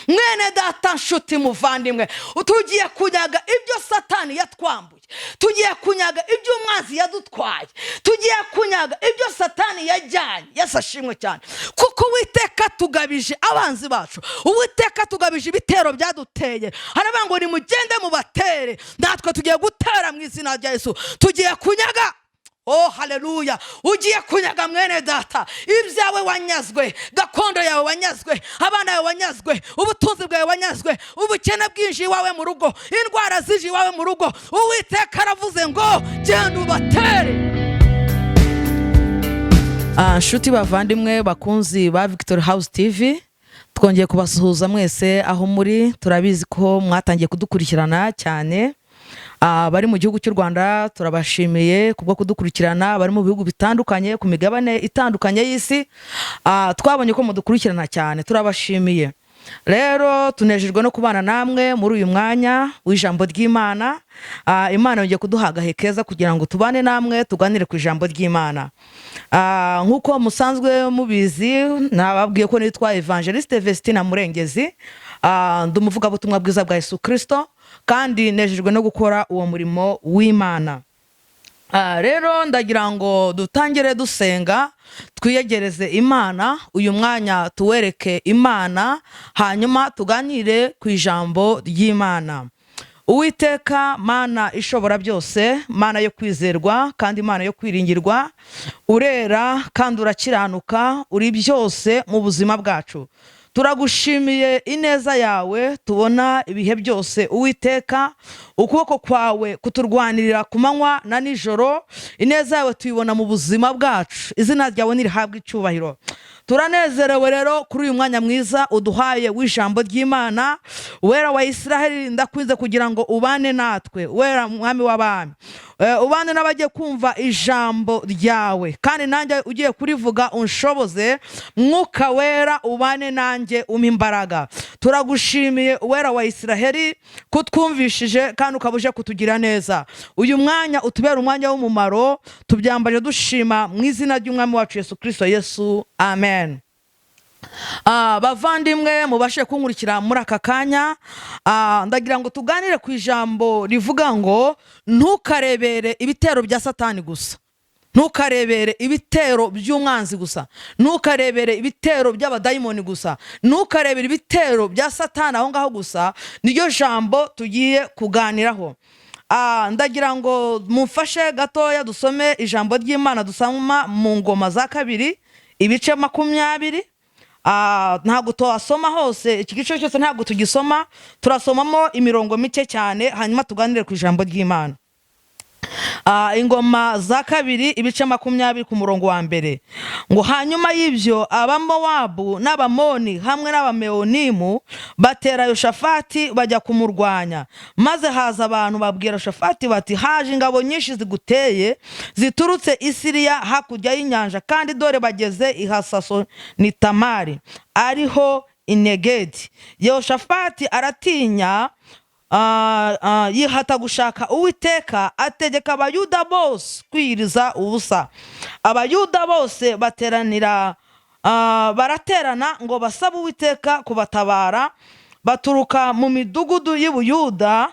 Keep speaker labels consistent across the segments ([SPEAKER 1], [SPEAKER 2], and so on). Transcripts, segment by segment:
[SPEAKER 1] mwene data nshuti muvandimwe, tugiye kunyaga ibyo Satani yatwambuye, tugiye kunyaga ibyo umwanzi yadutwaye, tugiye kunyaga ibyo Satani yajyanye. Yesu ashimwe cyane, kuko Uwiteka tugabije abanzi bacu, Uwiteka tugabije ibitero byaduteye. Haravuga ngo nimugende mubatere, natwe tugiye gutera mu izina rya Yesu, tugiye kunyaga. Oh haleluya, ugiye kunyaga mwene data ibyawe wanyazwe, gakondo yawe wanyazwe, abana yawe wanyazwe, ubutunzi bwawe wanyazwe, ubukene bwinshi iwawe mu rugo, indwara zije iwawe mu rugo. Uwiteka aravuze ngo genda ubatere. Nshuti bavandimwe bakunzi ba Victory House TV, twongeye kubasuhuza mwese aho muri. Turabizi ko mwatangiye kudukurikirana cyane. Bari mu gihugu cy'u Rwanda turabashimiye kubwo kudukurikirana, bari mu bihugu bitandukanye ku migabane itandukanye y'isi, twabonye ko mudukurikirana cyane, turabashimiye. Rero tunejejwe no kubana namwe muri uyu mwanya w'ijambo ry'Imana. Imana yongeye kuduha agahe keza kugira ngo tubane namwe tuganire ku ijambo ry'Imana. Nkuko musanzwe mubizi, nababwiye ko nitwa Ev.Vestine Murengezi, ndumuvuga butumwa bwiza bwa Yesu Kristo, kandi nejejwe no gukora uwo murimo w'Imana. Rero ndagira ngo dutangire dusenga, twiyegereze Imana, uyu mwanya tuwereke Imana, hanyuma tuganire ku ijambo ry'Imana. Uwiteka Mana ishobora byose, Mana yo kwizerwa kandi Mana yo kwiringirwa, urera kandi urakiranuka, uri byose mu buzima bwacu. Turagushimiye ineza yawe tubona ibihe byose Uwiteka, ukuboko kwawe kuturwanirira ku manywa na nijoro, ineza yawe tuyibona mu buzima bwacu, izina ryawe nirihabwe icyubahiro. Turanezerewe rero kuri uyu mwanya mwiza uduhaye w'ijambo ry'Imana. Wera wa Israheli, ndakwinze kugira ngo ubane natwe, wera mwami w'abami, ubane n'abagiye kumva ijambo ryawe, kandi nanjye ugiye kurivuga unshoboze. Mwuka wera ubane nanjye, umpa imbaraga. Turagushimiye wera wa Israheli kutwumvishije kandi ukabuje kutugira neza. Uyu mwanya utubera umwanya w'umumaro, tubyambaje dushima mu izina ry'umwami wacu Yesu Kristo Yesu, amen. Bavandimwe mubashe kunkurikira muri aka kanya, ndagira ngo tuganire ku ijambo rivuga ngo ntukarebere ibitero bya Satani gusa, ntukarebere ibitero by'umwanzi gusa, ntukarebere ibitero by'abadayimoni gusa, ntukarebere ibitero bya Satani aho ngaho gusa. Niryo jambo tugiye kuganiraho. Ndagira ngo mufashe gatoya dusome ijambo ry'Imana, dusoma mu Ngoma za 2 ibice 20. Ntabwo twasoma hose, iki gice cyose ntabwo tugisoma, turasomamo imirongo mike cyane, hanyuma tuganire ku ijambo ry'Imana. Ingoma za 2 ibice 20 ku murongo wa 1 ngo hanyuma y'ibyo Abamowabu n'Abamoni hamwe n'Abameonimu batera Yoshafati bajya kumurwanya. Maze haza abantu babwira Yoshafati bati, haje ingabo nyinshi ziguteye ziturutse i Siriya hakurya y'inyanja, kandi dore bageze i Hasasonitamari ariho i Nageze. Yoshafati aratinya, yihata gushaka Uwiteka, ategeka Abayuda bose kwiyiriza ubusa. Abayuda bose baraterana ngo basabe Uwiteka kubatabara. Baturuka mu midugudu y'Ubuyuda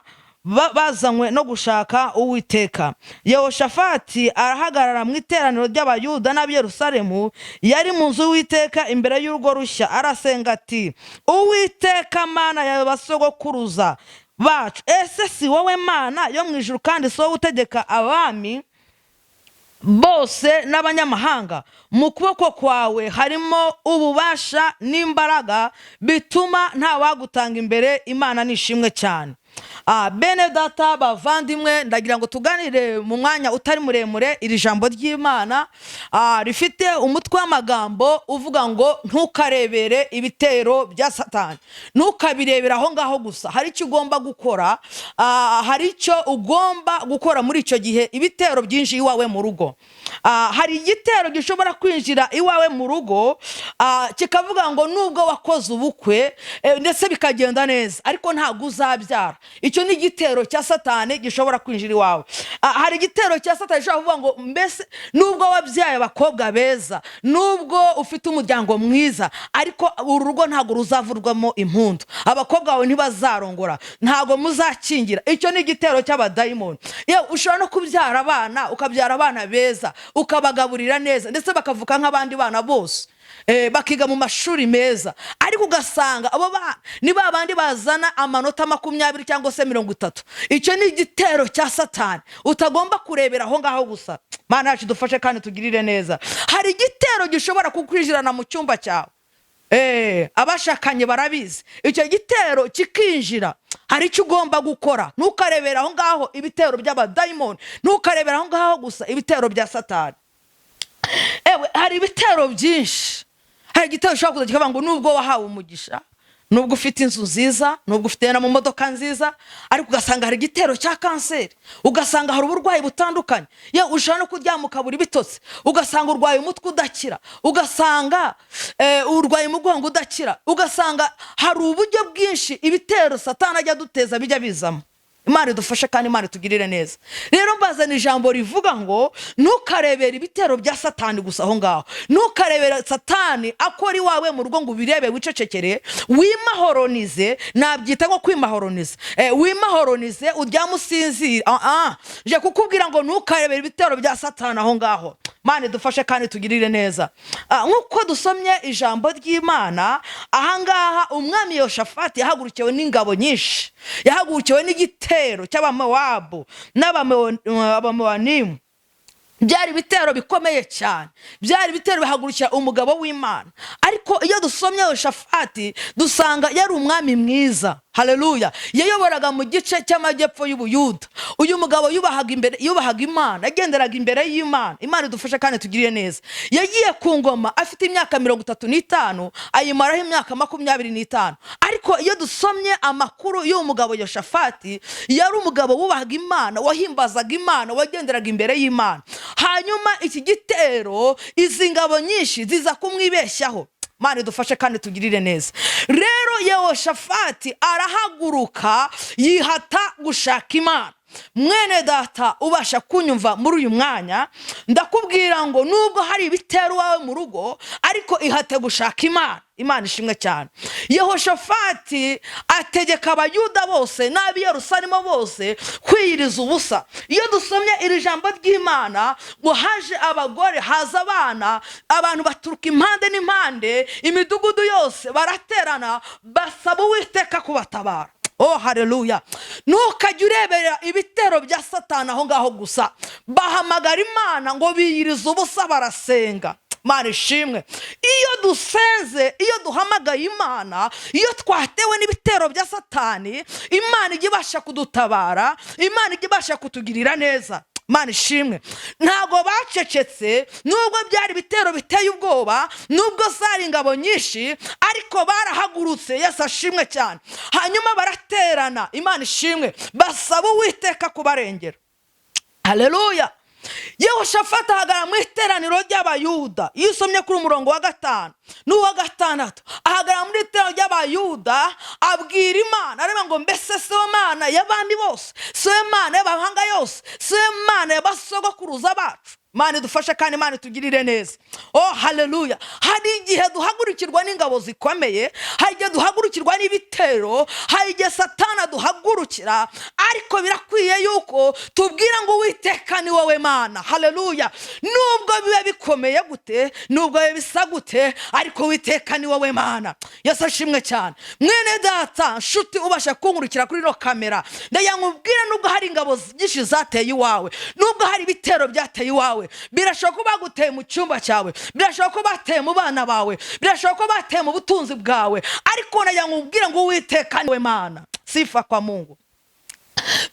[SPEAKER 1] bazanywe no gushaka Uwiteka. Yehoshafati arahagarara mu iteraniro ry'Abayuda n'ab'i Yerusalemu, yari mu nzu y'Uwiteka imbere y'urugo rushya, arasenga ati, Uwiteka Mana ya basogokuruza bacu, ese si wowe Mana yo mu ijuru, kandi si wowe utegeka abami bose n'abanyamahanga? Mu kuboko kwawe harimo ububasha n'imbaraga bituma nta wagutanga imbere. Imana nishimwe cyane. Bene data bavandimwe, ndagira ngo tuganire mu mwanya utari muremure iri jambo ry'Imana, rifite umutwe w'amagambo uvuga ngo ntukarebere ibitero bya Satani. Ntukabirebera aho ngaho gusa, hari icyo ugomba gukora, hari icyo ugomba gukora muri icyo gihe ibitero byinshi iwawe mu rugo. hari igitero gishobora kwinjira iwawe mu rugo kikavuga ngo nubwo wakoze ubukwe ndetse bikagenda neza ariko ntabwo uzabyara. Icyo ni igitero cya Satani gishobora kwinjira iwawe. Hari igitero cya Satani gishobora kuvuga ngo mbese nubwo wabyaye abakobwa beza, nubwo ufite umuryango mwiza, ariko uru rugo ntabwo ruzavurwamo impundu, abakobwa bawe ntibazarongora, ntabwo muzakingira. Icyo ni igitero cy'abadayimoni. Yewe ushobora no kubyara abana, ukabyara abana beza, ukabagaburira neza ndetse bakavuka nk'abandi bana bose, bakiga mu mashuri meza, ariko ugasanga abo bana ni babandi bazana amanota 20 cyangwa se 30. Icyo ni igitero cya Satani utagomba kurebera aho ngaho gusa. Mana yacu dufashe kandi tugirire neza. Hari igitero gishobora kukwinjirana mu cyumba cyawe, abashakanye barabizi. Icyo gitero kikinjira, hari icyo ugomba gukora. Ntukarebera aho ngaho ibitero by'abadayimoni, ntukarebera aho ngaho gusa ibitero bya Satani. Hari ibitero byinshi. Hari igitero ushobora kuza kikavuga ngo nubwo wahawe umugisha, nubwo ufite inzu nziza, nubwo ufite na mu modoka nziza, ariko ugasanga hari igitero cya kanseri, ugasanga hari uburwayi butandukanye. Ushobora no kuryama ukabura ibitotsi, ugasanga urwaye umutwe udakira, ugasanga urwaye umugongo udakira, ugasanga hari uburyo bwinshi ibitero Satani ajya duteza bijya bizamo. Imana idufashe kandi Imana tugirire neza. Rero mbazana ijambo rivuga ngo ntukarebere ibitero bya Satani gusa aho ngaho. Ntukarebere Satani akora iwawe mu rugo ngo ubirebe wicecekere, wimahoronize. Nabyita nko kwimahoroniza. Wimahoronize uryama usinzira. Je kukubwira ngo ntukarebere ibitero bya Satani aho ngaho. Imana idufashe kandi tugirire neza. Nkuko dusomye ijambo ry'Imana aha ngaha, umwami Yehoshafati yahagurukiwe n'ingabo nyinshi, yahagurukiwe n'igitero cy'abamowabu n'abamowanimu. Byari ibitero bikomeye cyane, byari ibitero bihagurukira umugabo w'Imana. Ariko iyo dusomye Yehoshafati dusanga yari umwami mwiza. Haleluya. Yayoboraga mu gice cy'amajyepfo y'Ubuyuda. Uyu mugabo yubahaga Imana, yagenderaga imbere y'Imana. Imana idufashe kandi tugirire neza. Yagiye ku ngoma afite imyaka 35, ayimaraho imyaka 25. Ariko iyo dusomye amakuru y'uwo mugabo Yehoshafati, yari umugabo wubahaga Imana, wahimbazaga Imana, wagenderaga imbere y'Imana. Hanyuma iki gitero, izi ngabo nyinshi ziza kumwibeshyaho. Imana idufashe kandi tugirire neza. Rero Yehoshafati arahaguruka yihata gushaka Imana. Mwene data ubasha kunyumva muri uyu mwanya, ndakubwira ngo nubwo hari ibitero wawe mu rugo, ariko ihate gushaka Imana. Imana ishimwe cyane. Yehoshafati ategeka abayuda bose n'ab'i Yerusalemu bose kwiyiriza ubusa. Iyo dusomye iri jambo ry'Imana ngo haje abagore, haza abana, abantu baturuka impande n'impande, imidugudu yose baraterana basaba Uwiteka kubatabara. Haleluya. Ntukajye urebera ibitero bya Satani aho ngaho gusa. Bahamagara Imana ngo biyirize ubusa barasenga. Imana ishimwe. Iyo dusenze, iyo duhamagaye Imana, iyo twatewe n'ibitero bya Satani, Imana ijya ibasha kudutabara, Imana ijya ibasha kutugirira neza. Imana ishimwe. Ntago bacecetse nubwo byari bitero biteye ubwoba, nubwo zari ingabo nyinshi, ariko barahagurutse. Yesu ashimwe cyane. Hanyuma baraterana. Imana ishimwe. Basaba Uwiteka kubarengera. Haleluya. Yehoshafati ahagara mu iteraniro ry'abayuda. Iyo usomye kuri umurongo wa 5 n'uwa 6, ahagara muri iteraniro ry'abayuda abwira Imana, areba ngo mbese si Imana y'abandi bose, si Imana y'abahanga yose, si Imana y'abasogokuruza bacu. Imana idufashe kandi Imana tugirire neza. Haleluya. Hari igihe duhagurukirwa n'ingabo zikomeye, hari igihe duhagurukirwa n'ibitero, hari igihe Satani duhagurukira, ariko birakwiye yuko tubwira ngo Uwiteka ni wowe Mana. Haleluya. Nubwo bibe bikomeye gute, nubwo bibe bisa gute, ariko Uwiteka ni wowe Mana. Yesu ashimwe cyane. Mwene data nshuti ubasha kunkurikira kuri no kamera, ndayamubwira nubwo hari ingabo nyinshi zateye iwawe, nubwo hari ibitero byateye iwawe, birashoboka ko baguteye mu cyumba cyawe, birashoboka ko bateye mu bana bawe, birashoboka ko bateye mu butunzi bwawe, ariko ndayamubwira ngo Uwiteka ni we Mana. Sifa kwa Mungu.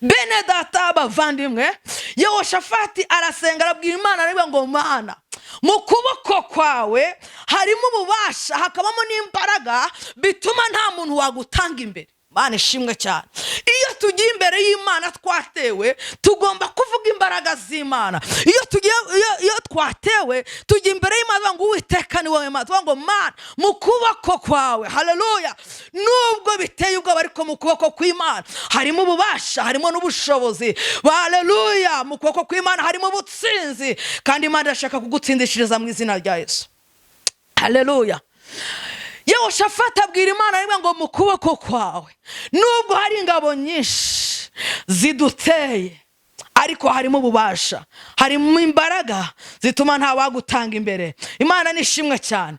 [SPEAKER 1] Bene data bavandimwe, Yehoshafati arasenga arabwira Imana, areba ngo Mana, mu kuboko kwawe harimo ububasha, hakabamo n'imbaraga bituma nta muntu wagutanga imbere. Imana ishimwe cyane. Iyo tugiye imbere y'Imana twatewe tugomba kuvuga imbaraga z'Imana. Iyo twatewe tujya imbere y'Imana ngo Uwiteka ni wowe Mana, ngo Mana mu kuboko kwawe, haleluya. Nubwo biteye ubwoba ariko mu kuboko kw'Imana harimo ububasha, harimo n'ubushobozi, haleluya. Mu kuboko kw'Imana harimo ubutsinzi, kandi Imana irashaka kugutsindishiriza mu izina rya Yesu, haleluya. Yehoshafati abwira Imana rimwe ngo mu kuboko kwawe nubwo hari ingabo nyinshi ziduteye ariko harimo ububasha, harimo imbaraga zituma nta wagutanga imbere. Imana nishimwe cyane.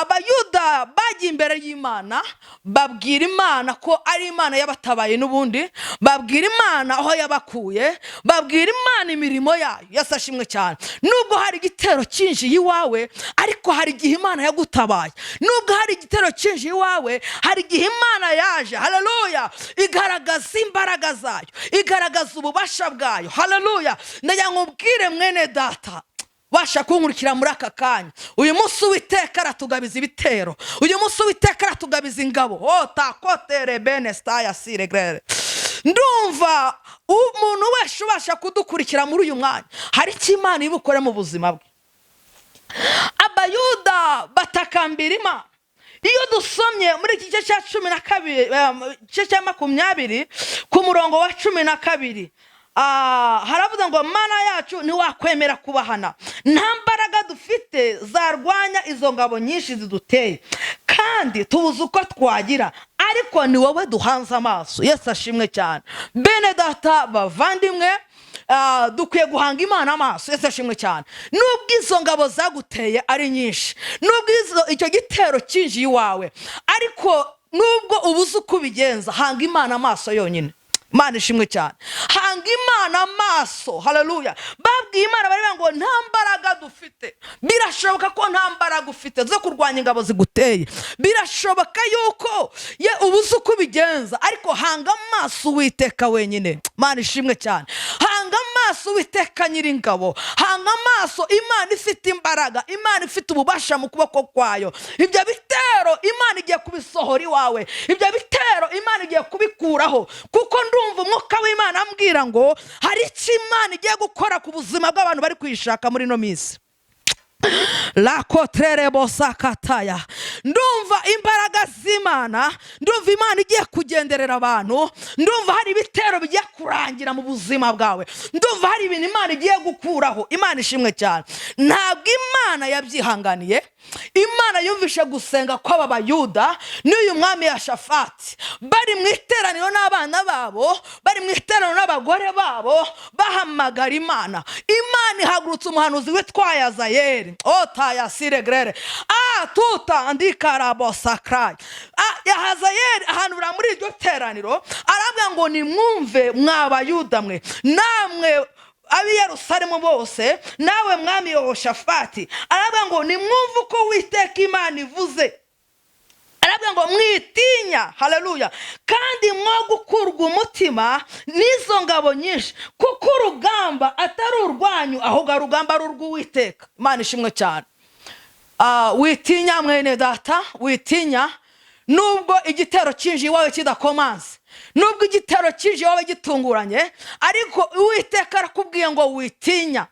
[SPEAKER 1] Abayuda bagiye imbere y'Imana babwira Imana ko ari Imana yabatabaye n'ubundi, babwira Imana aho yabakuye, babwira Imana imirimo yayo. Yesu ashimwe cyane. Nubwo hari igitero cyinshi iwawe ariko hari igihe Imana yagutabaye. Nubwo hari igitero cyinshi iwawe hari igihe Imana yaje, haleluya, igaragaza imbaraga zayo, igaragaza ububasha bwayo, haleluya. Ndagira ngo mbwire mwene data washa kunkurikira muri aka kanya, uyu munsi Uwiteka aratugabiza ibitero, uyu munsi Uwiteka aratugabiza ingabo. Ntukarebere benestaya siregrere. Ndumva umuntu wese ubasha kudukurikira muri uyu mwanya hari icyo Imana ibukore mu buzima bwe. Abayuda batakambira Imana. Iyo dusomye muri iki gice cya 12, igice cya 20 ku murongo wa 12, haravuga ngo Mana yacu ntiwakwemera kubahana, nta mbaraga dufite zarwanya izo ngabo nyinshi ziduteye, kandi tubuze uko twagira, ariko ni wowe duhanze amaso. Yesu ashimwe cyane. Bene data bavandimwe, dukwiye guhanga Imana amaso. Yesu ashimwe cyane. Nubwo izo ngabo zaguteye ari nyinshi, nubwo icyo gitero cyinjiye iwawe, ariko nubwo ubuze uko ubigenza, hanga Imana amaso yonyine. Imana ishimwe cyane. Hanga Imana amaso, haleluya. Babwiye Imana bari ngo nta mbaraga dufite. Birashoboka ko nta mbaraga ufite zo kurwanya ingabo ziguteye, birashoboka yuko ubuze uko ubigenza, ariko hanga amaso Uwiteka wenyine. Imana ishimwe cyane. Hanga amaso Uwiteka nyiringabo, hanga amaso Imana ifite imbaraga, Imana ifite ububasha mu kuboko kwayo. Ibyo bitero Imana igiye kubisohora iwawe, ibyo bitero Imana igiye kubikuraho, kuko ndumva umwuka w'Imana ambwira ngo hari icyo Imana igiye gukora ku buzima bw'abantu bari kwishaka muri no minsi. La kotrere bosakataya. Ndumva imbaraga z'Imana, ndumva Imana igiye kugenderera abantu, ndumva hari ibitero bigiye kurangira mu buzima bwawe, ndumva hari ibintu Imana igiye gukuraho. Imana ishimwe cyane. Ntabwo Imana yabyihanganiye. Imana yumvishe gusenga kw'aba Bayuda n'uyu mwami Yehoshafati bari mu iteraniro n'abana babo, bari mu iteraniro n'abagore babo, bahamagara Imana. Imana ihagurutse umuhanuzi witwa Yazayeli. Tayasiregrere. Tutandikarabosakrayi. Yazayeli ahanura muri iryo teraniro arabwira ngo nimwumve mwa Bayuda mwe, namwe abi Yerusalemu bose, nawe mwami Yehoshafati, arabwira ngo nimwumve uko Uwiteka Imana ivuze. Arabwira ngo mwitinya, haleluya, kandi mwo gukurwa umutima n'izo ngabo nyinshi, kuko urugamba atari urwanyu ahubwo urugamba ari urw'Uwiteka. Imana ishimwe cyane. Witinya mwene data, witinya. Nubwo igitero cyinjiye iwawe kidakomanze, nubwo igitero cyinjiye iwawe gitunguranye, ariko Uwiteka arakubwiye ngo witinya.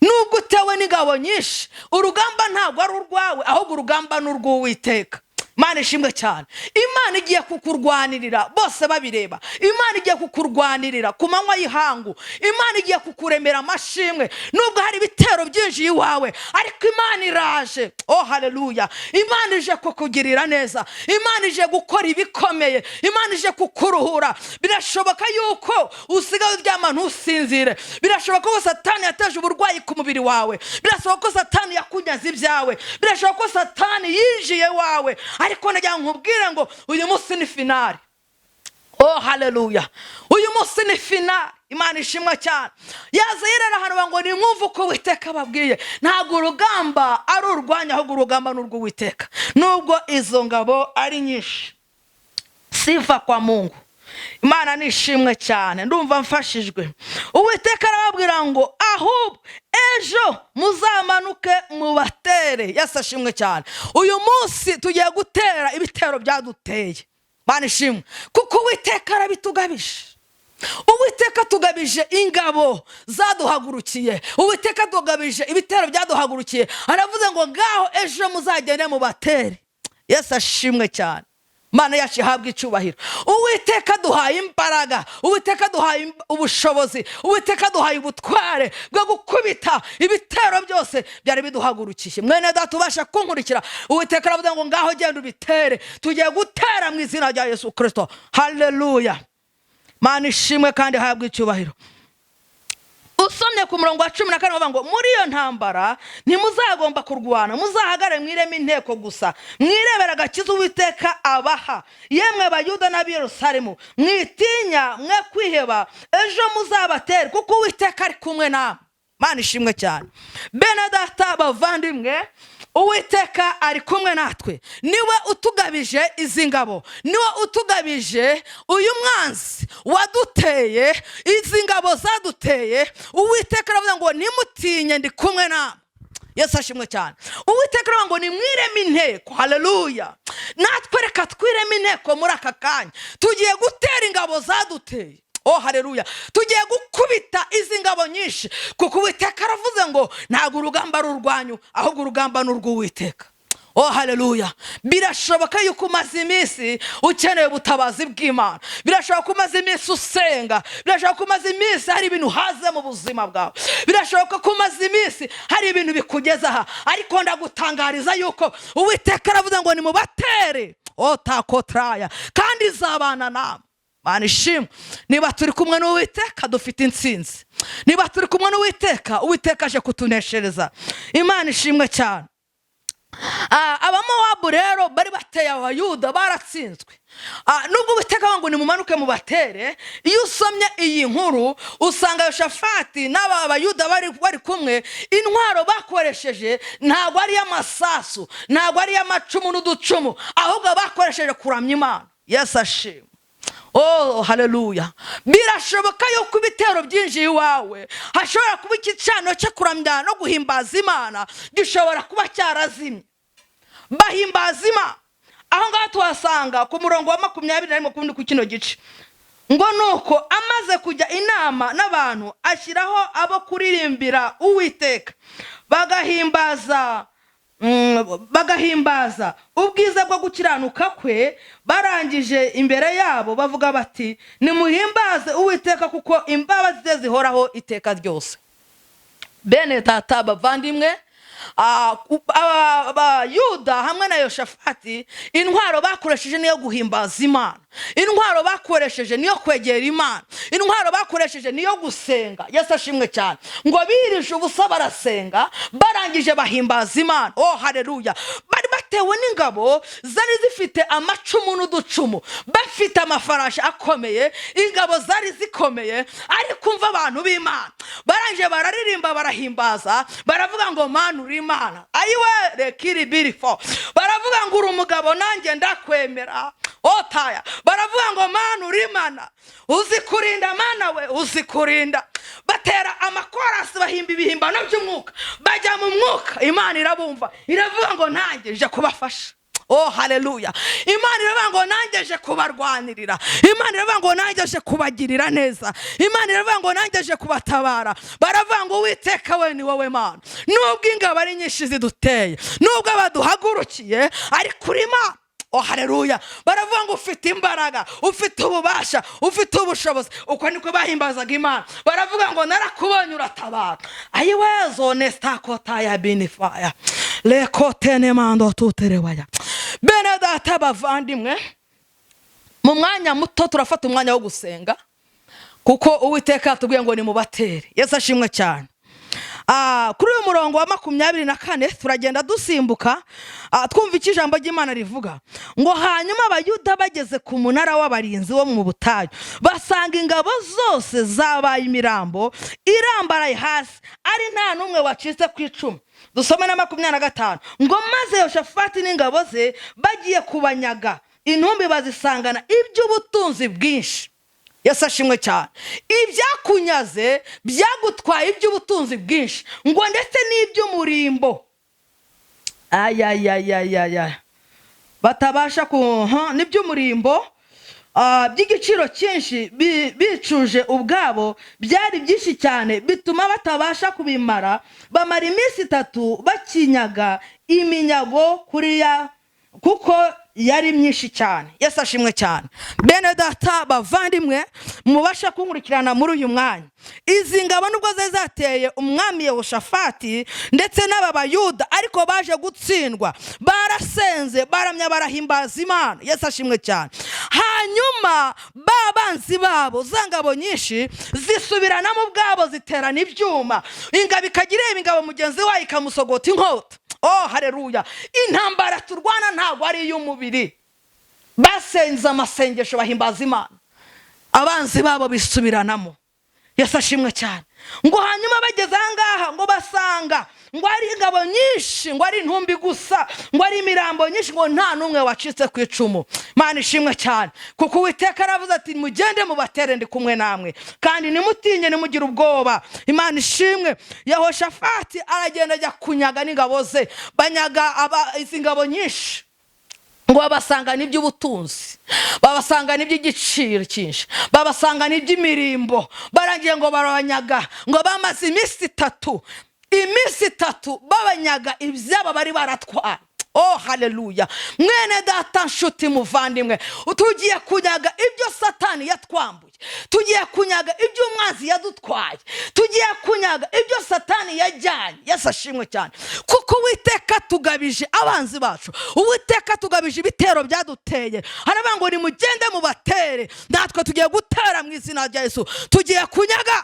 [SPEAKER 1] Nubwo utewe n'ingabo nyinshi, urugamba ntabwo ari urwawe ahubwo urugamba ni urw'Uwiteka. Imana ishimwe cyane. Imana igiye kukurwanirira bose babireba. Imana igiye kukurwanirira ku manywa y'ihangu. Imana igiye kukuremera amashimwe. Nubwo hari ibitero byinshi iwawe, ariko Imana iraje. Haleluya. Imana ije kukugirira neza. Imana ije gukora ibikomeye. Imana ije kukuruhura. Birashoboka yuko usigaye uryama ntusinzire. Birashoboka ko Satani yateje uburwayi ku mubiri wawe. Birashoboka ko Satani yakunyaze ibyawe. Birashoboka ko Satani yinjiye wawe. Ariko najya nkubwire ngo uyu munsi ni finali. Haleluya. Uyu munsi ni finali. Imana ishimwe cyane. Yazayeli arahanura ngo nimwumve uko Uwiteka ababwiye. Ntabwo urugamba ari urwanya ahubwo urugamba ni urw'Uwiteka. Nubwo izo ngabo ari nyinshi, sifa kwa Mungu. Imana nishimwe cyane. Ndumva mfashijwe. Uwiteka arababwira ngo ahubwo ejo muzamanuke mubatere. Yesu ashimwe cyane. Uyu munsi tugiye gutera ibitero byaduteye. Mana ishimwe kuko Uwiteka arabitugabije. Uwiteka tugabije ingabo zaduhagurukiye. Uwiteka tugabije ibitero byaduhagurukiye. Aravuze ngo ngaho ejo muzagende mu batere. Yesu ashimwe cyane. Mana yacu ihabwe icyubahiro. Uwiteka duhaye imbaraga, Uwiteka duhaye ubushobozi, Uwiteka duhaye ubutware bwo gukubita ibitero byose byari biduhagurukiye. Mwene data ubasha kunkurikira, Uwiteka aravuze ngo ngaho genda ubitere. Tugiye gutera mu izina rya Yesu Kristo. Haleluya. Mana ishimwe kandi ihabwe icyubahiro. Usomye ku murongo wa 14 bavuga ngo muri iyo ntambara ntimuzagomba kurwana, muzahagare mwireme inteko gusa, mwirebera agakiza Uwiteka abaha. Yemwe Bayuda n'ab'i Yerusalemu, mwitinya mwe kwiheba, ejo muzabatera kuko Uwiteka ari kumwe namwe. Mana ishimwe cyane. Bene data bavandimwe, Uwiteka ari kumwe natwe. Niwe utugabije izi ngabo, niwe utugabije uyu mwanzi waduteye, izi ngabo zaduteye. Uwiteka aravuga ngo nimutinye ndi kumwe namwe. Yesu ashimwe cyane. Uwiteka aravuga ngo nimwireme inteko. Haleluya. Natwe reka twireme inteko muri aka kanya. Tugiye gutera ingabo zaduteye. Oh haleluya. Tugiye gukubita izi ngabo nyinshi kuko Uwiteka aravuze ngo ntago urugamba rurwanyu ahubwo urugamba n'urw'Uwiteka. Oh haleluya. Birashoboka yuko umaze iminsi ukeneye ubutabazi bw'Imana. Birashoboka umaze iminsi usenga. Birashoboka umaze iminsi hari ibintu haze mu buzima bwawe. Birashoboka ko umaze iminsi hari ibintu bikugeza aha, ariko ndagutangariza yuko Uwiteka aravuze ngo nimubatere. Oh takotraya kandi izabana namwe. Mana ishimwe. Niba turi kumwe n'Uwiteka dufite intsinzi. Niba turi kumwe n'Uwiteka, Uwiteka aje kutuneshereza. Imana ishimwe cyane. Abamowabu rero bari bateye Abayuda baratsinzwe. Nubwo Uwiteka ngo nimumanuke mu batere, iyo usomye iyi nkuru usanga Yoshafati n'aba Bayuda bari kumwe, intwaro bakoresheje ntago ari amasasu, ntago ari amacumu n'uducumu, ahubwo bakoresheje kuramya Imana. Yesu ashimwe. Oh haleluya. Birashoboka yuko ibitero byinjiye iwawe, hashobora kuba igicaniro cyo kuramya no guhimbaza Imana gishobora kuba cyarazimye. Bahimbaza Imana. Aho ngaho tuhasanga ku murongo wa 21 ku kino gice ngo nuko amaze kujya inama n'abantu ashyiraho abo kuririmbira Uwiteka, bagahimbaza ubwiza bwo gukiranuka kwe. Barangije imbere yabo bavuga bati nimuhimbaze Uwiteka kuko imbabazi ze zihoraho iteka ryose. Bene data bavandimwe, Abayuda hamwe na Yoshafati intwaro bakoresheje niyo guhimbaza Imana, intwaro bakoresheje niyo kwegera Imana, intwaro bakoresheje niyo gusenga. Yesu ashimwe cyane. Ngo birije ubusa barasenga, barangije bahimbaza Imana. Oh haleluya. Bari batewe n'ingabo zari zifite amacumu n'uducumu, bafite amafarashi akomeye, ingabo zari zikomeye, ariko umva abantu b'Imana barangije bararirimba barahimbaza, baravuga ngo Mana uri Imana. Ayiwe rekiri birifo. Baravuga ngo uri umugabo nanjye ndakwemera. Otaya. Baravuga ngo Mana uri Imana. Uzi kurinda Mana we, uzi kurinda. Batera amakorasi bahimba ibihimbano by'umwuka, bajya mu mwuka. Imana irabumva, iravuga ngo nanjye nje kubafasha. Oh haleluya. Imana iravuga ngo nanjye nje kubarwanirira. Imana iravuga ngo nanjye nje kubagirira neza. Imana iravuga ngo nanjye nje kubatabara. Baravuga ngo Uwiteka we ni wowe Mana. Nubwo ingabo ari nyinshi ziduteye, nubwo abaduhagurukiye, ariko uri Imana. Oh haleluya. Baravuga ngo ufite imbaraga, ufite ububasha, ufite ubushobozi. Uko niko bahimbazaga Imana. Baravuga ngo narakubonye uratabara. Ayiwe zone stakota ya binifaya. Lekotene mando tuterewaya. Bene data bavandimwe, mu mwanya muto turafata umwanya wo gusenga kuko Uwiteka atubwiye ngo nimubatere. Yesu ashimwe cyane. Kuri uyu murongo wa 24 turagenda dusimbuka twumva iki ijambo ry'Imana rivuga ngo hanyuma Abayuda bageze ku munara w'abarinzi wo mu butayu, basanga ingabo zose zabaye imirambo irambaraye hasi, ari nta numwe wacitse ku icumu. Dusome na 25 ngo maze Yoshafati n'ingabo ze bagiye kubanyaga intumbi bazisangana iby'ubutunzi bwinshi. Yesu ashimwe cyane. Ibyakunyaze byagutwaye iby'ubutunzi bwinshi, ngo ndetse n'iby'umurimbo batabasha n'iby'umurimbo by'igiciro cyinshi bicuje ubwabo byari byinshi cyane bituma batabasha kubimara. Bamara iminsi 3 bakinyaga iminyago kuriya kuko yari myinshi cyane. Yesu ashimwe cyane. Bene data bavandimwe mubasha kunkurikirana muri uyu mwanya, izi ngabo nubwo zateye umwami Yehoshafati ndetse n'ababayuda, ariko baje gutsindwa, barasenze, baramya, barahimbaza Imana. Yesu ashimwe cyane. Hanyuma babanzi babo za ngabo nyinshi zisubiranamo ubwabo, ziterana ibyuma, ingabo ikagira ingabo mugenzi wayo ikamusogota inkota. Oh haleluya. Intambara turwana ntabwo ari iy'umubiri. Basenze amasengesho bahimbaza Imana, abanzi babo bisubiranamo. Yesu ashimwe cyane. Ngo hanyuma bageze ahangaha ngo basanga ngo ari ingabo nyinshi, ngo ari intumbi gusa, ngo ari imirambo nyinshi, ngo nta numwe wacitse ku icumu. Imana ishimwe cyane, kuko Uwiteka aravuze ati mugende mubatere ndi kumwe namwe, kandi nimutinye nimugire ubwoba. Imana ishimwe. Yehoshafati aragenda ajya kunyaga n'ingabo ze, banyaga izi ngabo nyinshi, ngo babasanga n'iby'ubutunzi, babasanga n'iby'igiciro cyinshi, babasanga n'iby'imirimbo. Barangiye ngo barabanyaga, ngo bamaze iminsi 3 babanyaga ibyabo bari baratwaye. Oh haleluya. Mwene data nshuti muvandimwe, tugiye kunyaga ibyo Satani yatwambuye, tugiye kunyaga ibyo umwanzi yadutwaye, tugiye kunyaga ibyo Satani yajyanye. Yesu ashimwe cyane, kuko Uwiteka tugabije abanzi bacu, Uwiteka tugabije ibitero byaduteye. Haravuga ngo nimugende mubatere, natwe tugiye gutera mu izina rya Yesu, tugiye kunyaga.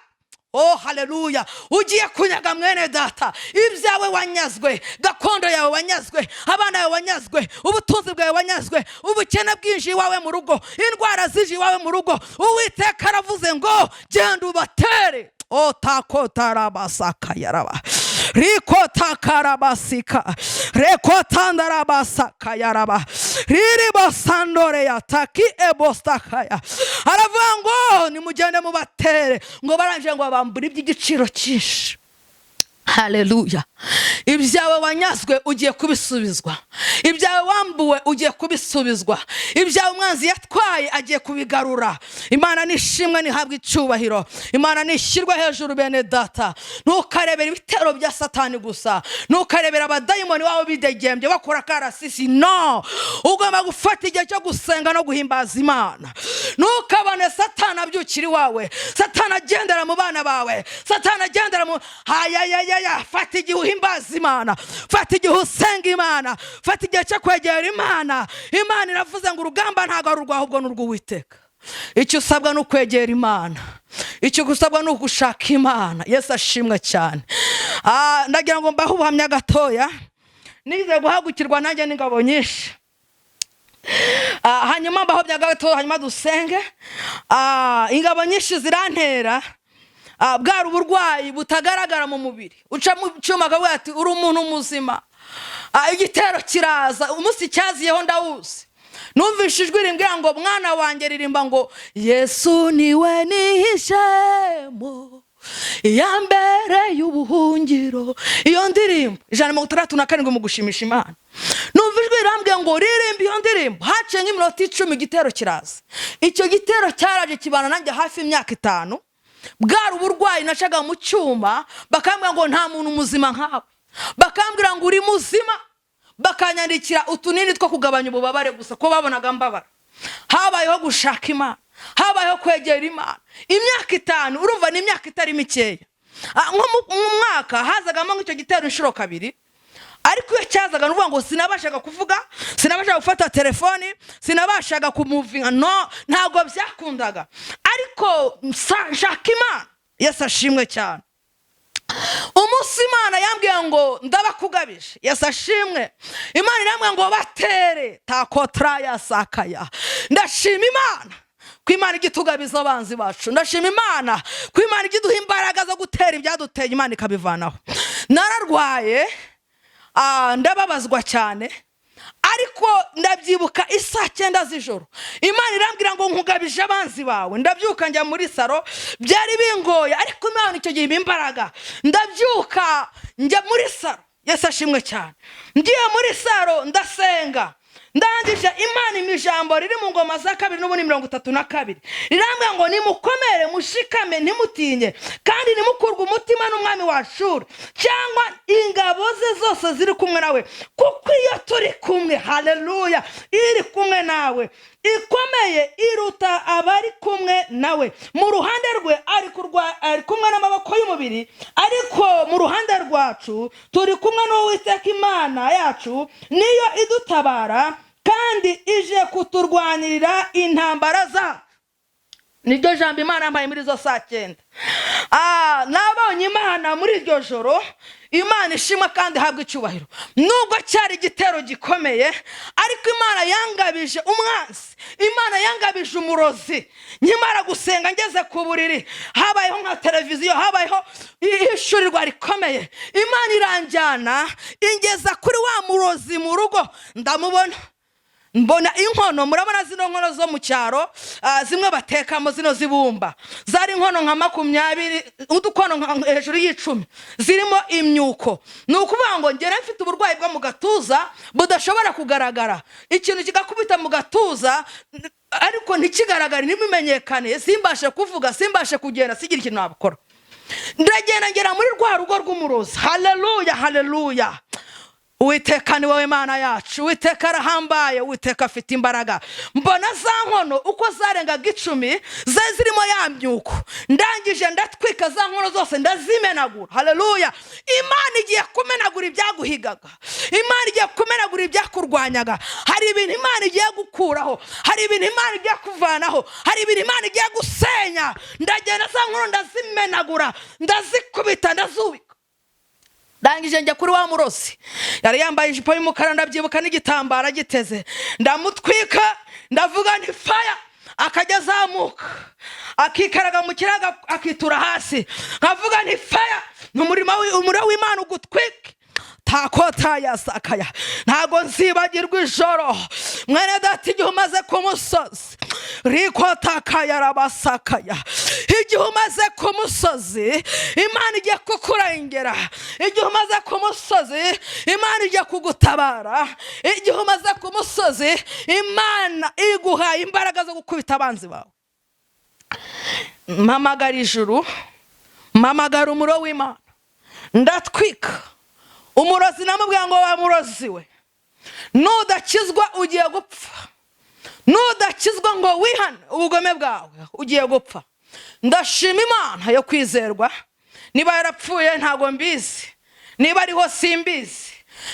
[SPEAKER 1] Oh haleluya. Ugiye kunyaga mwene data ibyawe wanyazwe, gakondo yawe wanyazwe, abana yawe wanyazwe, ubutunzi bwawe wanyazwe, ubukene bwinshi iwawe mu rugo, indwara zije iwawe mu rugo. Uwiteka aravuze ngo genda ubatere. Oh takotarabasaka yaraba, rikotakarabasika, rekotandarabasaka yaraba, riribasandore yataki ebostakaya. Aravuga ngo nimugende mubatere, ngo baranje ngo bambura iby'igiciro cyinshi. Haleluya. Ibyawe wanyazwe ugiye kubisubizwa, ibyawe wambuwe ugiye kubisubizwa, ibyawe umwanzi yatwaye agiye kubigarura. Imana nishimwe nihabwe icyubahiro, Imana nishyirwe hejuru. Bene data ntukarebere ibitero bya Satani gusa, ntukarebere abadayimoni babo bidegembye bakora karasisi. No, ugomba gufata igihe cyo gusenga no guhimbaza Imana. Ntukabone Satani abyukira iwawe, Satani agendera mu bana bawe, Satani agendera mu fata igihe uhimbaza Imana, fata igihe usenga Imana, fata igihe cyo kwegera Imana. Imana iravuze ngo urugamba ntabwo ari urwawe ahubwo ni urw'Uwiteka. Icyo usabwa ni ukwegera Imana, icyo gusabwa ni ugushaka Imana. Yesu ashimwe cyane. Ndagira ngo mbahe ubuhamya gatoya. Nize guhagukirwa nanjye n'ingabo nyinshi, hanyuma mbaho bya gatoya, hanyuma dusenge. Ingabo nyinshi zirantera, bwari uburwayi butagaragara mu mubiri. Uca mu cyuma akavuga ati uri umuntu muzima. Igitero kiraza, umunsi cyaziyeho ndawuzi. Numvise ijwi rimbwira ngo mwana wanjye ririmba ngo Yesu niwe nihishemo, iyambere y'ubuhungiro. Iyo ndirimbo 167 mu gushimisha Imana. Numva ijwi rirambwiye ngo ririmba iyo ndirimbo. Haciye nk'iminota 10 igitero kiraza. Icyo gitero cyaraje kibana nanjye hafi imyaka 5. Bwari uburwayi nacaga mu cyuma, bakambwira ngo nta muntu muzima nkawe, bakambwira ngo uri muzima, bakanyandikira utunini two kugabanya ububabare gusa ko babonaga mbabara. Habayeho gushaka Imana, habayeho kwegera Imana. Imyaka 5, urumva ni imyaka itari mikeya. Nko mu mwaka hazagamo nk'icyo gitero inshuro 2, ariko iyo cyazaga nuvuga ngo sinabashaga kuvuga, sinabashaga gufata telefoni, sinabashaga kumuvinga. No, ntago byakundaga, ariko nshaka Imana. Yesu ashimwe cyane. Umunsi Imana yambwiye ngo ndabakugabije. Yesu ashimwe. Imana irambwiye ngo batere takotra yasakaya. Ndashima Imana ko Imana igitugabiza abanzi bacu. Ndashima Imana ko Imana igiduha imbaraga zo gutera ibyaduteye, Imana ikabivanaho. Nararwaye, ndababazwa cyane, ariko ndabyibuka isaa 9 z'ijoro Imana irambwira ngo nkugabije abanzi bawe. Ndabyuka njya muri saro, byari bingoye, ariko Imana icyo gihe imbaraga. Ndabyuka njya muri saro. Yesu ashimwe cyane. Ngiye muri saro ndasenga, ndangije Imana imijambo riri mu ngoma za 2:32 rirambwira ngo nimukomere mushikame ntimutinye kandi nimukurwe umutima n'umwami wa Ashuru cyangwa ingabo ze zose ziri kumwe nawe kuko iyo turi kumwe haleluya iri kumwe nawe ikomeye iruta abari kumwe nawe mu ruhande rwe ari kumwe n'amaboko y'umubiri ariko mu ruhande rwacu turi kumwe n'Uwiteka Imana yacu niyo idutabara kandi ije kuturwanirira intambara za niryo jambo Imana yambaye muri zo saa 9 nabonye Imana muri iryo joro Imana ishimwa kandi habwa icyubahiro nubwo cyari igitero gikomeye ariko Imana yangabije umwansi Imana yangabije umurozi nyimara gusenga ngeze ku buriri habayeho nka televiziyo habayeho ishurirwa rikomeye Imana iranjyana ingeza kuri wa murozi mu rugo ndamubona mbona inkono murabona zino nkono zo mu cyaro zimwe batekamo zino zibumba zari inkono nka 20 udukono hejuru y'10 zirimo imyuko nukuvuga ngo ngere mfite uburwayi bwo mu gatuza budashobora kugaragara ikintu kigakubita mu gatuza ariko ntikigaragara ntibimenyekane simbashe kuvuga simbashe kugenda sigira ikintu nabukora ndagenda ngera muri rwa rugo rw'umurozi haleluya haleluya Uwiteka ni wowe Mana yacu Uwiteka arahambaye Uwiteka afite imbaraga mbona za nkono uko zarengaga 10 zirimo ya myuko ndangije ndatwika za nkono zose ndazimenagura haleluya Imana igiye kumenagura ibyaguhigaga Imana igiye kumenagura ibyakurwanyaga hari ibintu Imana igiye gukuraho hari ibintu Imana igiye kuvanaho hari ibintu Imana igiye gusenya ndagenda za nkono ndazimenagura ndazikubita ndazubika ndangije njya kuri wa murozi yari yambaye ijipo y'umukara ndabyibuka n'igitambara giteze ndamutwika ndavuga nti fire akajya azamuka akikaraga mu kiraga akitura hasi nkavuga nti fire umuriro w'Imana ugutwike takota yasakaya ntago nzibagirwa ijoro mwene data igihe umaze ku musozi rikota kayarabasakaya igihe umaze ku musozi Imana igiye kukurengera igihe umaze ku musozi Imana igiye kugutabara igihe umaze ku musozi Imana iguha imbaraga zo gukubita abanzi bawe mpamagara ijuru mpamagara umuriro w'Imana ndatwika umurozi namubwira ngo wa murozi we nudakizwa ugiye gupfa nudakizwa ngo wihane ubugome bwawe ugiye gupfa ndashima Imana yo kwizerwa niba yarapfuye ntago mbizi niba ariho simbizi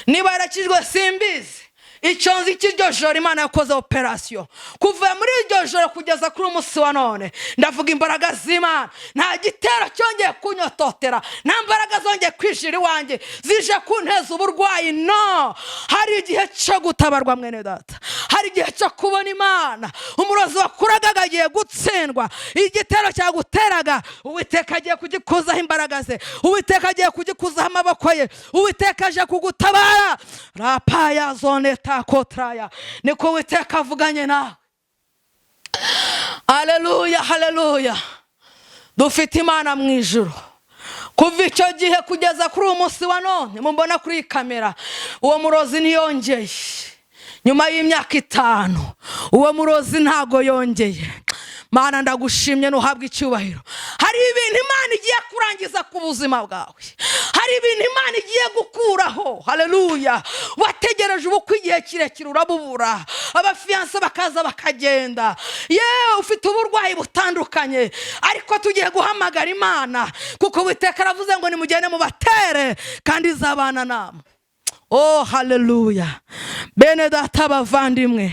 [SPEAKER 1] niba yarakijwe simbizi icyo nzi cy'iryo joro Imana yakoze operation kuva muri iryo joro kugeza kuri umunsi wa none ndavuga imbaraga z'Imana nta gitero cyongeye kunyototera nta mbaraga zongeye kwishira iwanjye zije kunteza uburwayi no hari igihe cyo gutabarwa mwene data hari igihe cyo kubona Imana umurozi wakuraga agiye gutsindwa igitero cyaguteraga Uwiteka agiye kugikuzaho imbaraga ze Uwiteka agiye kugikuzaho amaboko ye Uwiteka aje kugutabara rapaya zone takotraya niko Uwiteka avuganye nawe haleluya haleluya dufite Imana mu ijuru kuva icyo gihe kugeza kuri umunsi wa none mumbona kuri kamera uwo murozi niyongeye nyuma y'imyaka 5 uwo murozi ntago yongeye Mana ndagushimye nuhabwa icyubahiro hari ibintu Imana igiye kurangiza ku buzima bwawe hari ibintu Imana igiye gukuraho haleluya wategereje ubukwe igihe kirekire urabubura abafianse bakaza bakagenda ufite uburwayi butandukanye ariko tugiye guhamagara Imana kuko Uwiteka aravuze ngo nimugende mu batere kandi izabana namwe oh haleluya bene data bavandimwe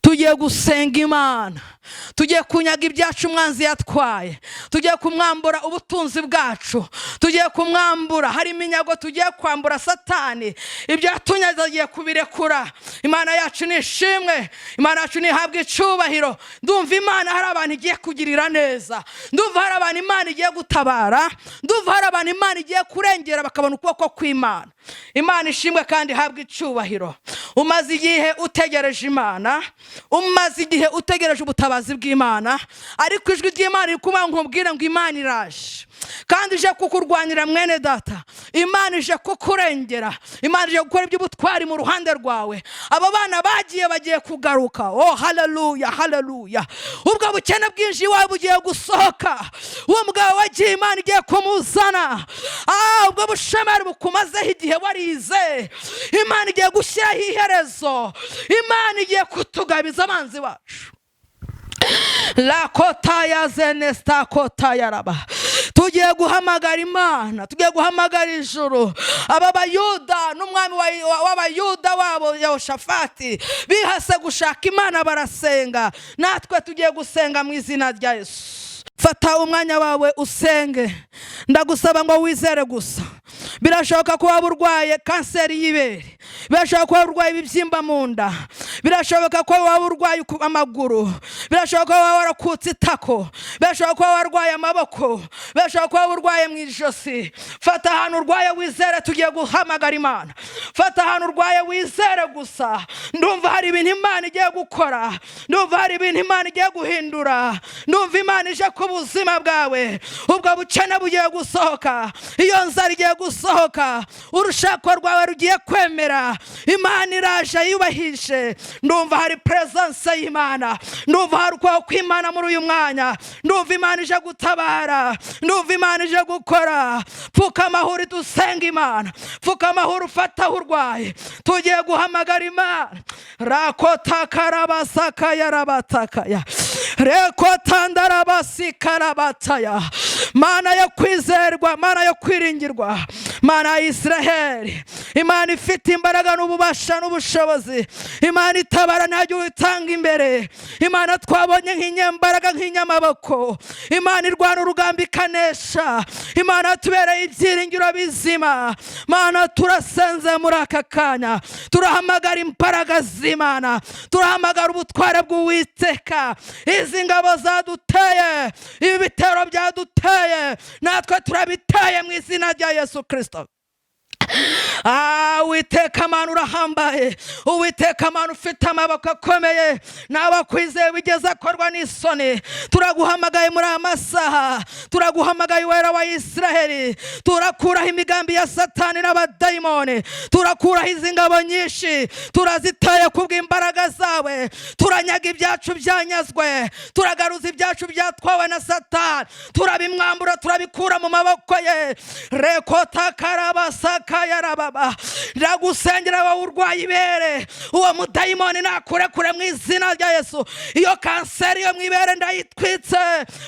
[SPEAKER 1] tugiye gusenga Imana tugiye kunyaga ibyacu umwanzi yatwaye tugiye kumwambura ubutunzi bwacu tugiye kumwambura hari iminyago tugiye kwambura Satani ibyo yatunyaze agiye kubirekura Imana yacu nishimwe Imana yacu nihabwe icyubahiro ndumva Imana hari abantu igiye kugirira neza ndumva hari abantu Imana igiye gutabara ndumva hari abantu Imana igiye kurengera bakabona ukuboko kw'Imana Imana ishimwe kandi habwe icyubahiro umaze igihe utegereje Imana umaze igihe utegereje ubutabazi ubutabazi bw'Imana, ariko ijwi ry'Imana riri kuvuga ngo nkubwire ngo Imana iraje kandi ije kukurwanira mwene data. Imana ije kukurengera, Imana ije gukora iby'ubutwari mu ruhande rwawe. Abo bana bagiye kugaruka. Oh haleluya, haleluya. Ubwo bukene bwinshi iwawe bugiye gusohoka. Uwo mugabo wagiye Imana igiye kumuzana. Ubwo bushemeri bukumazeho igihe warize, Imana igiye gushyiraho iherezo. Imana igiye kutugabiza abanzi bacu. La kota ya zenesta kota ya raba. Tugiye guhamagara Imana, tugiye guhamagara ijuru. Aba bayuda n'umwami w'abayuda wabo Yehoshafati bihase gushaka Imana barasenga. Natwe tugiye gusenga mu izina rya Yesu. Fata umwanya wawe usenge. Ndagusaba ngo wizere gusa. Birashoboka ko waba urwaye kanseri y'ibere, birashoboka ko waba urwaye ibibyimba mu nda, birashoboka ko waba urwaye amaguru, birashoboka ko waba warakutse itako, birashoboka ko waba warwaye amaboko, birashoboka ko waba urwaye mu ijosi. Fata ahantu urwaye wizere, tugiye guhamagara Imana. Fata ahantu urwaye wizere gusa. Ndumva hari ibintu Imana igiye gukora, ndumva hari ibintu Imana igiye guhindura, ndumva Imana ije ku buzima bwawe. Ubwo bukene bugiye gusohoka, iyo nzara igiye gusohoka, urushako rwawe rugiye kwemera. Imana iraje yubahishe. Ndumva hari presence y'Imana, ndumva hari ukuboko kw'Imana muri uyu mwanya. Ndumva Imana ije gutabara, ndumva Imana ije gukora. Pfuka amahuri dusenga Imana, pfuka amahuri ufata urwaye. Tugiye guhamagara Imana. Rakota karabasaka yarabatakaya, rekota ndarabasikarabataye. Mana yo kwizerwa, Mana yo kwiringirwa, Mana ya Israheli, Imana ifite imbaraga n'ububasha n'ubushobozi, Imana itabara ntajya uyitanga imbere, Imana twabonye nk'inyembaraga nk'inyamaboko, Imana irwana urugamba ikanesha, Imana tubereye ibyiringiro bizima. Mana turasenze muri aka kanya, turahamagara imbaraga z'Imana, turahamagara ubutware bw'Uwiteka. Izi ngabo zaduteye, ibi bitero byaduteye, natwe turabiteye mu izina rya Yesu Kristo. Uwiteka Mana urahambaye, Uwiteka Mana ufite amaboko akomeye, n'abakwizeye bigeze akorwa n'isoni. Turaguhamagaye muri amasaha, turaguhamagaye wera wa Israheli. Turakuraho imigambi ya Satani n'abadayimoni, turakuraho izi ngabo nyinshi, turazitaye kubw'imbaraga zawe. Turanyaga ibyacu byanyazwe, turagaruza ibyacu byatwawe na Satani, turabimwambura, turabikura mu maboko ye. Rekota karabasaka yarababa. Ndagusengera wowe urwaye ibere, uwo mudayimoni nakurekure mu izina rya Yesu. Iyo kanseri yo mu ibere ndayitwitse,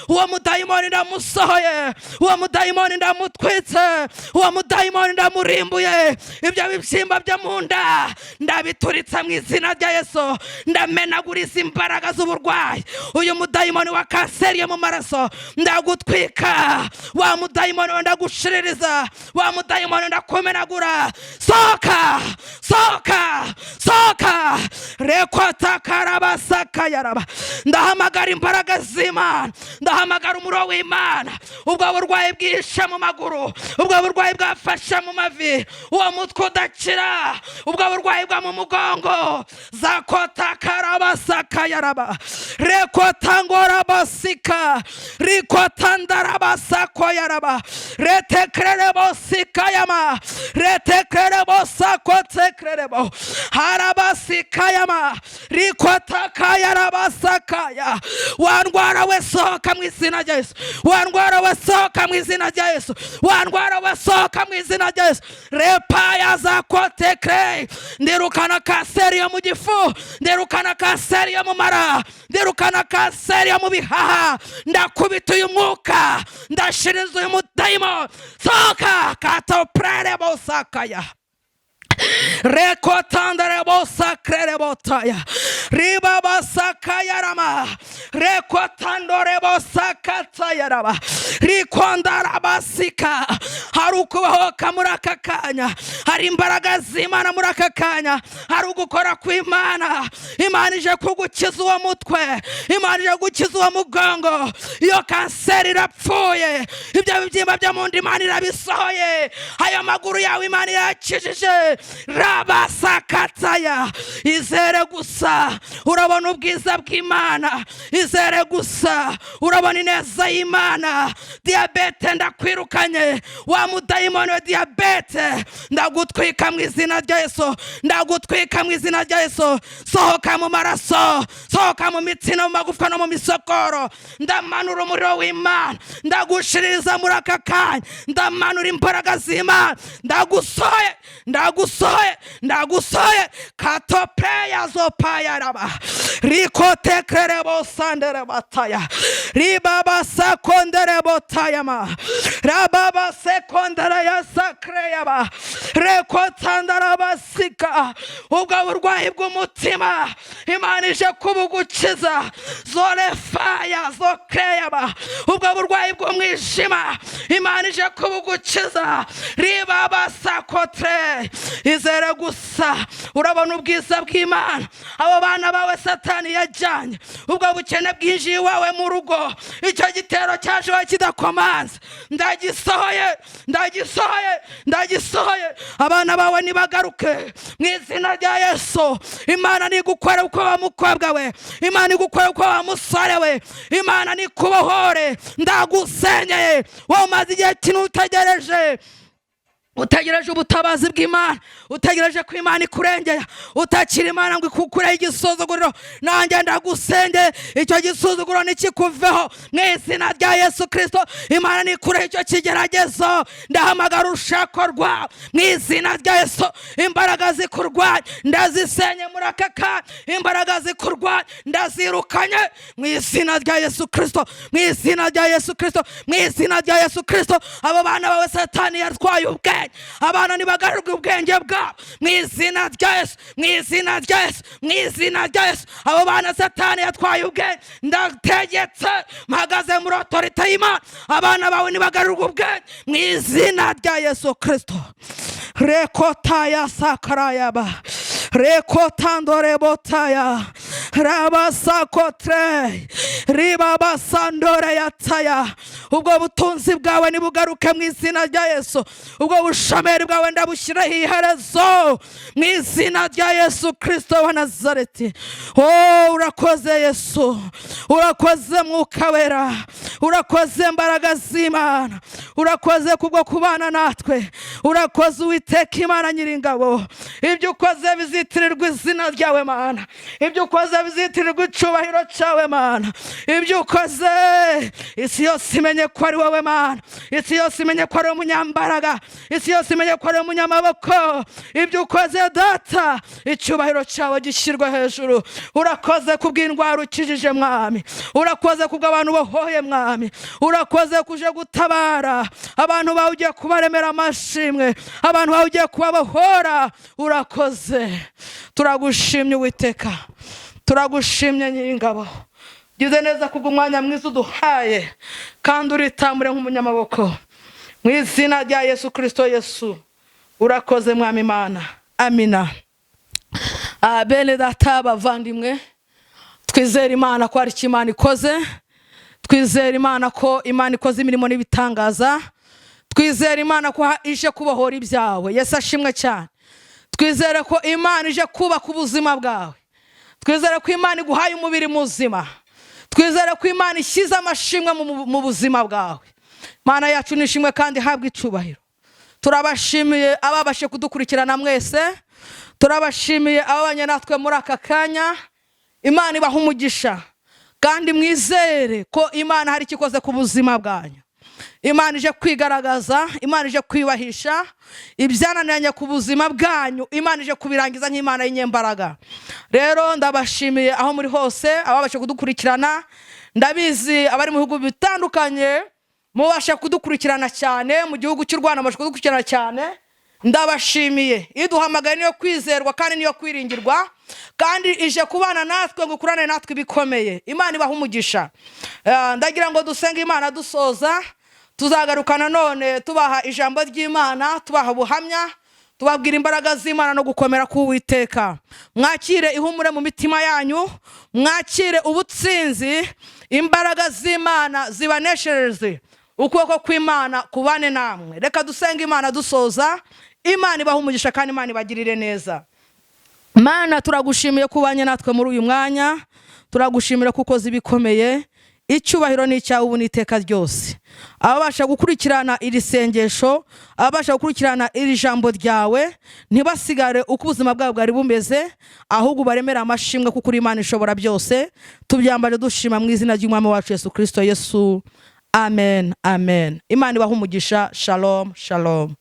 [SPEAKER 1] uwo mudayimoni ndamusohoye, uwo mudayimoni ndamutwitse, uwo mudayimoni ndamurimbuye. Ibyo bibyimba byo mu nda ndabituritse mu izina rya Yesu. Ndamenagura izi imbaraga z'uburwayi. Uyu mudayimoni wa kanseri yo mu maraso ndagutwika, wa mudayimoni ndagushiririza, wa mudayimoni ndakumenagura. Soka, soka, soka. Rekota karabasaka yaraba. Ndahamagara imbaraga z'Imana, ndahamagara umuro w'Imana. Ubwo burwayi bwishe mu maguru, ubwo burwayi bwafashe mu mavi, uwo mutwe udakira, ubwo burwayi bwa mu mugongo. Zakota karabasaka yaraba. Rekota ngorabasika, rikota ndarabasako yaraba. Retekrere bosika yama, retekrere bosako tekrerebo. Harabasika yama, rikota kayarabasaka ya. Wandwara we sohoka mu izina rya Yesu, wandwara we sohoka mu izina rya Yesu, wandwara we sohoka mu izina rya Yesu. Repaya zako tekre. Ndirukana kanseri yo mu gifu, ndirukana kanseri yo mu mara, ndirukana kanseri yo mu bihaha. Ndakubita uyu mwuka, ndashiriza uyu mudayimoni. Sohoka katoprere bosakaya. Rekotandere bosakrere botaya. Riba basakaya rama. Rekotandore bosakataya rama. rikondara basika. Hari ukubahoka muri aka kanya, hari imbaraga z'Imana muri aka kanya, hari ugukora kw'Imana. Imana ije kugukiza uwo mutwe, Imana ije gukiza uwo mugongo. Iyo kanseri irapfuye, ibyo bibyimba byo mu nda Imana irabisohoye, ayo maguru yawe Imana irakijije. Rabasakataya, izere gusa urabona ubwiza bw'Imana, izere gusa urabona ineza y'Imana. Diyabete ndakwirukanye, wa mudayimoni wa diyabete ndagutwika mu izina rya Yesu, ndagutwika mu izina rya Yesu. Sohoka mu maraso, sohoka mu mitsi no mu magufwa no mu misokoro. Ndamanura umuriro w'Imana, ndagushiririza muri aka kanya, ndamanura imbaraga z'Imana. Ndagusohoye, ndagusohoye, ndagusohoye. Katopeya zopaya raba, rikotekerebo sandere bataya, ribaba sakondere botayama, rababa sekondere ya sakreyaba, rekotandara basika. Ubwo burwayi bw'umutima Imana ije kubugukiza. Zorefaya zokreyaba, ubwo burwayi bw'umwijima Imana ije kubugukiza. Ribaba sakotre, izere gusa urabona ubwiza bw'Imana. Abo bana bawe Satani yajyanye, ubwo bukene bwinjiye iwawe mu rugo, icyo gitero cyaje kidakomanze, ndagisohoye, ndagisohoye, ndagisohoye. Abana bawe nibagaruke mu izina rya Yesu. Imana nigukora uko wa mukobwa we, Imana nigukora uko wa musore we, Imana nikubohore. Ndagusenyeye wowe umaze igihe kinini utegereje ubutabazi bw'Imana, utegereje ko Imana ikurengera, utakira Imana ngo ikukure igisuzuguriro. Nanjye ndagusengeye icyo gisuzuguriro nikikuveho mu izina rya Yesu Kristo. Imana nikure icyo kigeragezo. Ndahamagara urushako rwawe mu izina rya Yesu. Imbaraga zikurwanya ndazisenye muri aka kanya, imbaraga zikurwanya ndazirukanye mu izina rya Yesu Kristo, mu izina rya Yesu Kristo, mu izina rya Yesu Kristo. Abo bana bawe Satani yatwaye ubwenge, abana nibagarurwe ubwenge bwabo mu izina rya Yesu, mu izina rya Yesu, mu izina rya Yesu. Abo bana Satani yatwaye ubwenge, ndategetse mpagaze muri autorite y'Imana, abana bawe nibagarurwe ubwenge mu izina rya Yesu Kristo. Rekotaya sakarayaba, rekotandore botaya, rabasakotre, ribabasandore yataya. Ubwo butunzi bwawe nibugaruke mu izina rya Yesu. Ubwo bushomeri bwawe ndabushyiraho iherezo mu izina rya Yesu Kristo wa Nazareti. Oh, urakoze Yesu, urakoze Mwuka Wera, urakoze mbaraga z'Imana, urakoze kubwo kubana natwe, urakoze Uwiteka Imana Nyiringabo. Ibyo ukoze bizitirirwa izina ryawe Mana, ibyo ukoze bizitirirwa icyubahiro cyawe Mana. Ibyo ukoze isi yose imenye ko ari wowe Mana, isi yose imenye ko ari umunyambaraga, isi yose imenye ko ari umunyamaboko. Ibyo ukoze Data, icyubahiro cyawe gishyirwa hejuru. Urakoze kubw'indwara ukijije Mwami, urakoze kubw'abantu bohoye Mwami, urakoze kuje gutabara abantu bawe, ugiye kubaremera amashimwe, abantu bawe ugiye kubabohora. Urakoze, turagushimye Uwiteka, turagushimye Nyiringabo. Gize neza kubw'umwanya mwiza uduhaye, kandi uritamure nk'umunyamaboko mu izina rya Yesu Kristo. Yesu urakoze Mwami Imana, amina. Bene Data bavandimwe, twizere Imana ko ari icyo Imana ikoze, twizere Imana ko Imana ikoze imirimo n'ibitangaza, twizere Imana ko ije kubohora ibyawe. Yesu ashimwe cyane. Twizere ko Imana ije kubaka ubuzima bwawe, twizere ko Imana iguhaye umubiri muzima, twizere ko Imana ishyize amashimwe mu buzima bwawe. Mana yacu nishimwe kandi habwa icubahiro. Turabashimiye ababashe kudukurikirana mwese, turabashimiye ababanye natwe muri aka kanya. Imana ibaha umugisha, kandi mwizere ko Imana hari ikikoze ku buzima bwanyu. Imana ije kwigaragaza, Imana ije kwibahisha ibyananiranye ku buzima bwanyu, Imana ije kubirangiza nk'Imana y'inyembaraga. Rero ndabashimiye aho muri hose ababashe kudukurikirana. Ndabizi abari mu bihugu bitandukanye mubasha kudukurikirana cyane, mu gihugu cy'u Rwanda mubasha kudukurikirana cyane. Ndabashimiye. Iduhamagaye niyo kwizerwa kandi niyo kwiringirwa, kandi ije kubana natwe ngo kurane natwe bikomeye. Imana ibaha umugisha. Ndagira ngo dusenge Imana dusoza. tuzagarukana none tubaha ijambo ry'Imana, tubaha ubuhamya, tubabwira imbaraga z'Imana no gukomera k'Uwiteka. Mwakire ihumure mu mitima yanyu, mwakire ubutsinzi, imbaraga z'Imana zibaneshereze, ukuboko kw'Imana kubane namwe. Reka dusenga Imana dusoza. Imana ibaha umugisha kandi Imana ibagirire neza. Mana, turagushimiye kubanye natwe muri uyu mwanya, turagushimira kuko zibikomeye, icyubahiro ni icyawe ubu n'iteka ryose. Ababasha gukurikirana iri sengesho, ababasha gukurikirana iri jambo ryawe, ntibasigare uko ubuzima bwabo bwari bumeze, ahubwo baremera amashimwe kuko uri Imana ishobora byose. Tubyambaje dushima mu izina ry'Umwami wacu Yesu Kristo Yesu. Amen, amen. Imana ibaha umugisha. Shalom, shalom.